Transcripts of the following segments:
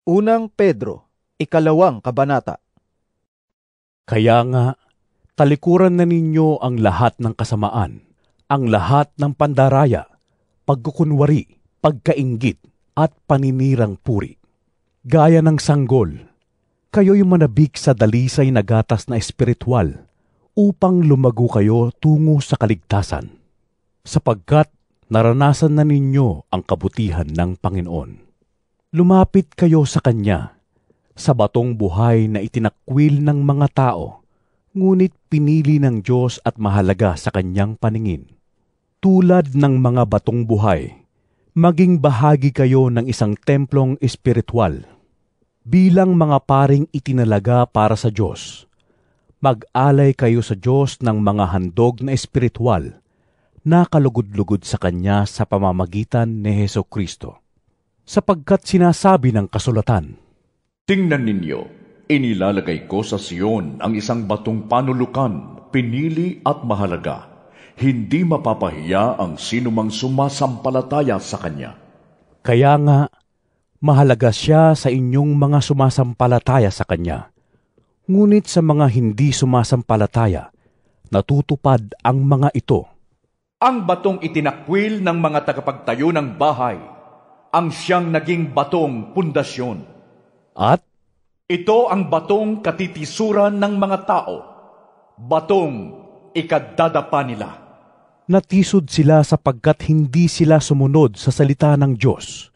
Unang Pedro, 2 kabanata. Kaya nga, talikuran na ninyo ang lahat ng kasamaan, ang lahat ng pandaraya, pagkukunwari, pagkainggit, at paninirang puri. Gaya ng sanggol, kayo'y manabik sa dalisay na gatas na espiritual upang lumago kayo tungo sa kaligtasan, sapagkat naranasan na ninyo ang kabutihan ng Panginoon. Lumapit kayo sa Kanya, sa batong buhay na itinakwil ng mga tao, ngunit pinili ng Diyos at mahalaga sa Kanyang paningin. Tulad ng mga batong buhay, maging bahagi kayo ng isang templong espiritual. Bilang mga paring itinalaga para sa Diyos, mag-alay kayo sa Diyos ng mga handog na espiritual na kalugod-lugod sa Kanya sa pamamagitan ni Hesukristo. Sapagkat sinasabi ng kasulatan, "Tingnan ninyo, inilalagay ko sa Sion ang isang batong panulukan, pinili at mahalaga. Hindi mapapahiya ang sinumang sumasampalataya sa Kanya." Kaya nga, mahalaga siya sa inyong mga sumasampalataya sa Kanya. Ngunit sa mga hindi sumasampalataya, natutupad ang mga ito. Ang batong itinakwil ng mga tagapagtayo ng bahay, ang siyang naging batong pundasyon. At ito ang batong katitisuran ng mga tao, batong ikadadapa nila. natisod sila sapagkat hindi sila sumunod sa salita ng Diyos.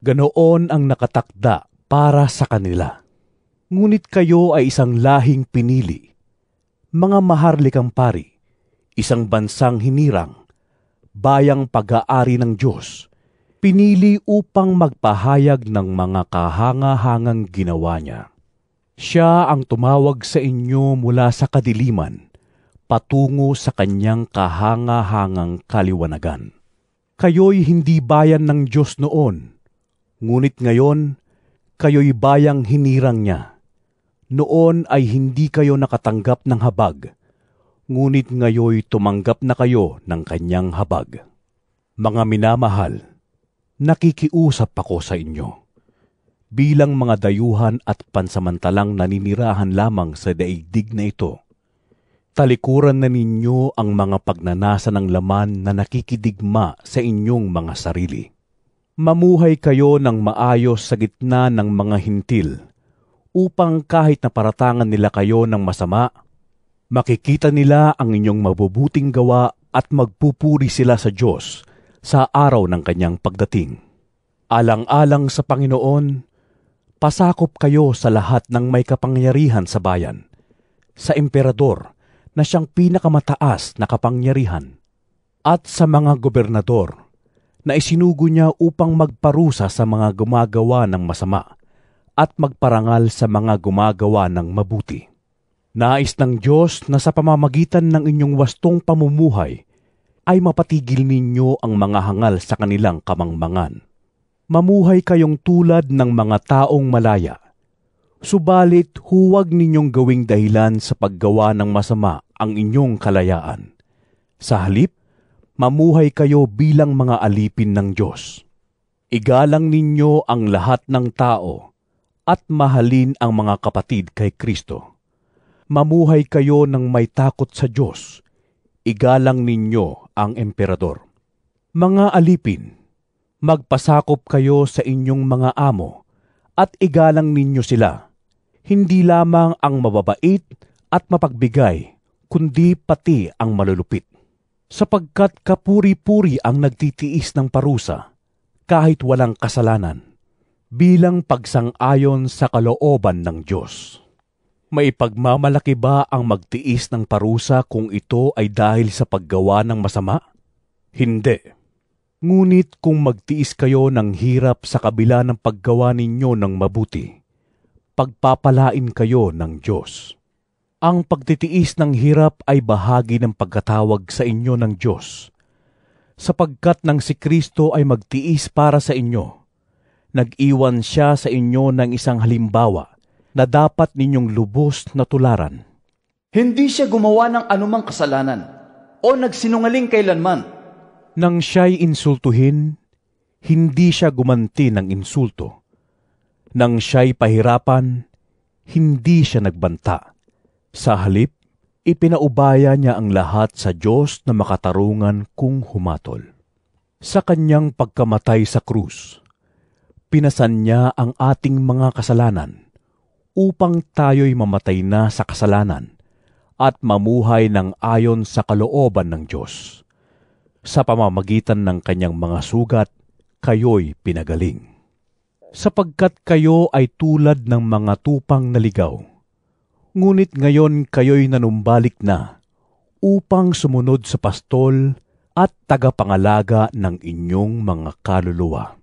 Ganoon ang nakatakda para sa kanila. Ngunit kayo ay isang lahing pinili, mga maharlikang pari, isang bansang hinirang, bayang pag-aari ng Diyos, pinili upang magpahayag ng mga kahanga-hangang ginawa niya. Siya ang tumawag sa inyo mula sa kadiliman, patungo sa kanyang kahanga-hangang kaliwanagan. Kayo'y hindi bayan ng Diyos noon, ngunit ngayon, kayo'y bayang hinirang niya. Noon ay hindi kayo nakatanggap ng habag, ngunit ngayoy tumanggap na kayo ng kanyang habag. Mga minamahal, nakikiusap ako sa inyo, bilang mga dayuhan at pansamantalang naninirahan lamang sa daigdig na ito. Talikuran na ninyo ang mga pagnanasa ng laman na nakikidigma sa inyong mga sarili. Mamuhay kayo ng maayos sa gitna ng mga hintil, upang kahit na paratangan nila kayo ng masama, makikita nila ang inyong mabubuting gawa at magpupuri sila sa Diyos sa araw ng kanyang pagdating. Alang-alang sa Panginoon, pasakop kayo sa lahat ng may kapangyarihan sa bayan, sa emperador na siyang pinakamataas na kapangyarihan, at sa mga gobernador na isinugo niya upang magparusa sa mga gumagawa ng masama at magparangal sa mga gumagawa ng mabuti. Nais ng Diyos na sa pamamagitan ng inyong wastong pamumuhay ay mapatigil ninyo ang mga hangal sa kanilang kamangmangan. Mamuhay kayong tulad ng mga taong malaya. Subalit huwag ninyong gawing dahilan sa paggawa ng masama ang inyong kalayaan. Sa halip, mamuhay kayo bilang mga alipin ng Diyos. Igalang ninyo ang lahat ng tao at mahalin ang mga kapatid kay Kristo. Mamuhay kayo ng may takot sa Diyos. Igalang ninyo ang emperador. Mga alipin, magpasakop kayo sa inyong mga amo at igalang ninyo sila. Hindi lamang ang mababait at mapagbigay, kundi pati ang malulupit. Sapagkat kapuri-puri ang nagtitiis ng parusa, kahit walang kasalanan, bilang pagsang-ayon sa kalooban ng Diyos. May pagmamalaki ba ang magtiis ng parusa kung ito ay dahil sa paggawa ng masama? Hindi. Ngunit kung magtiis kayo ng hirap sa kabila ng paggawa ninyo ng mabuti, pagpapalain kayo ng Diyos. Ang pagtitiis ng hirap ay bahagi ng pagkatawag sa inyo ng Diyos. Sapagkat nang si Kristo ay magtiis para sa inyo, nag-iwan siya sa inyo ng isang halimbawa na dapat ninyong lubos na tularan. Hindi siya gumawa ng anumang kasalanan o nagsinungaling kailanman. Nang siya'y insultuhin, hindi siya gumanti ng insulto. Nang siya'y pahirapan, hindi siya nagbanta. Sa halip, ipinaubaya niya ang lahat sa Diyos na makatarungan kung humatol. Sa kanyang pagkamatay sa krus, pinasan niya ang ating mga kasalanan upang tayo'y mamatay na sa kasalanan at mamuhay ng ayon sa kalooban ng Diyos. Sa pamamagitan ng kanyang mga sugat, kayo'y pinagaling. Sapagkat kayo ay tulad ng mga tupang naligaw, ngunit ngayon kayo'y nanumbalik na upang sumunod sa pastol at tagapangalaga ng inyong mga kaluluwa.